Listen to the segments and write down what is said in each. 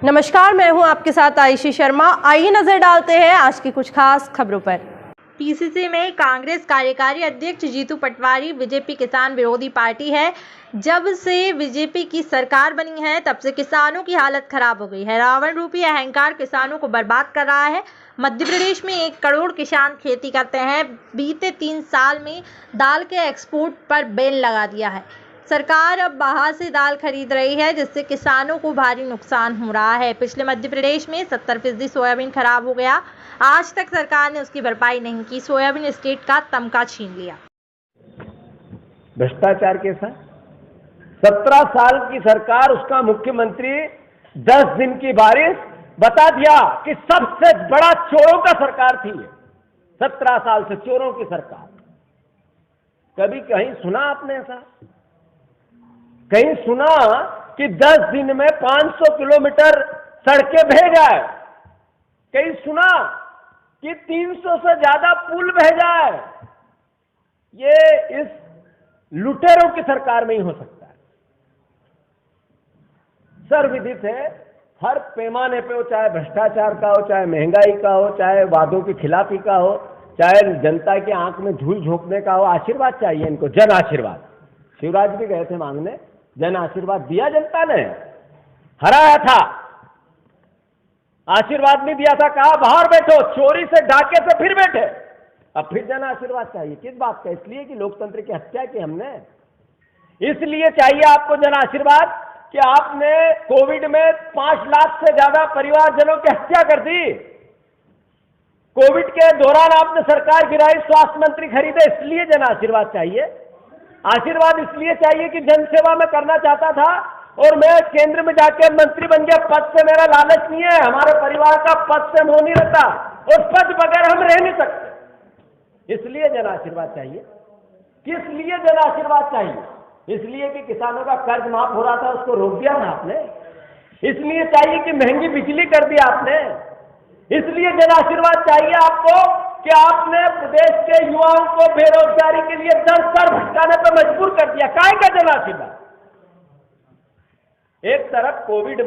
नमस्कार, मैं हूं आपके साथ आयुषी शर्मा। आइए नजर डालते हैं आज की कुछ खास खबरों पर। पीसीसी में कांग्रेस कार्यकारी अध्यक्ष जीतू पटवारी बीजेपी किसान विरोधी पार्टी है। जब से बीजेपी की सरकार बनी है तब से किसानों की हालत खराब हो गई है। रावण रूपी अहंकार किसानों को बर्बाद कर रहा है। मध्य प्रदेश में 1 करोड़ किसान खेती करते हैं। बीते 3 साल में दाल के एक्सपोर्ट पर बैन लगा दिया है। सरकार अब बाहर से दाल खरीद रही है, जिससे किसानों को भारी नुकसान हो रहा है। पिछले मध्य प्रदेश में 70% सोयाबीन खराब हो गया। आज तक सरकार ने उसकी भरपाई नहीं की। सोयाबीन स्टेट का तमगा छीन लिया। भ्रष्टाचार के साथ 17 साल की सरकार, उसका मुख्यमंत्री 10 दिन की बारिश बता दिया कि सबसे बड़ा चोरों का सरकार थी। 17 साल से चोरों की सरकार। कभी कहीं सुना आपने ऐसा? कहीं सुना कि 10 दिन में 500 किलोमीटर सड़कें बह जाए? कहीं सुना कि 300 से ज्यादा पुल बह जाए? ये इस लुटेरों की सरकार में ही हो सकता है। सर्वविदित है, हर पैमाने पे हो, चाहे भ्रष्टाचार का हो, चाहे महंगाई का हो, चाहे वादों की खिलाफी का हो, चाहे जनता की आंख में धूल झोंकने का हो। आशीर्वाद चाहिए इनको, जन आशीर्वाद। शिवराज भी गए थे मांगने, जन आशीर्वाद दिया जनता ने, हराया था। आशीर्वाद नहीं दिया था, कहा बाहर बैठो, चोरी से डाके से फिर बैठे। अब फिर जन आशीर्वाद चाहिए। किस बात का? इसलिए कि लोकतंत्र की हत्या की हमने। इसलिए चाहिए आपको जन आशीर्वाद कि आपने कोविड में 5 लाख से ज्यादा परिवारजनों की हत्या कर दी। कोविड के दौरान आपने सरकार गिराई, स्वास्थ्य मंत्री खरीदे, इसलिए जन आशीर्वाद चाहिए। आशीर्वाद इसलिए चाहिए कि जनसेवा में करना चाहता था और मैं केंद्र में जाके मंत्री बन गया। पद से मेरा लालच नहीं है, हमारे परिवार का पद से मोह नहीं रहता, उस पद बगैर हम रह नहीं सकते। इसलिए जन आशीर्वाद चाहिए। किस लिए जन आशीर्वाद चाहिए? इसलिए कि किसानों का कर्ज माफ हो रहा था, उसको रोक दिया ना आपने। इसलिए चाहिए कि महंगी बिजली कर दी आपने। इसलिए जन आशीर्वाद चाहिए आपको कि आपने प्रदेश के युवाओं को बेरोजगारी के लिए दर दर भटकाने पर मजबूर कर दिया। काहे का जन आशीर्वाद? एक तरफ कोविड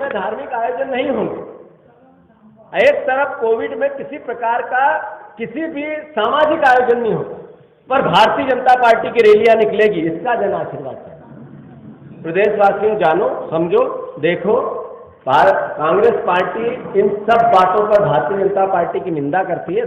में धार्मिक आयोजन नहीं होंगे, एक तरफ कोविड में किसी प्रकार का किसी भी सामाजिक आयोजन नहीं होगा, पर भारतीय जनता पार्टी की रैलियां निकलेगी। इसका जन आशीर्वाद चाहिए। प्रदेशवासियों, जानो, समझो, देखो, कांग्रेस पार्टी इन सब बातों पर भारतीय जनता पार्टी की निंदा करती है।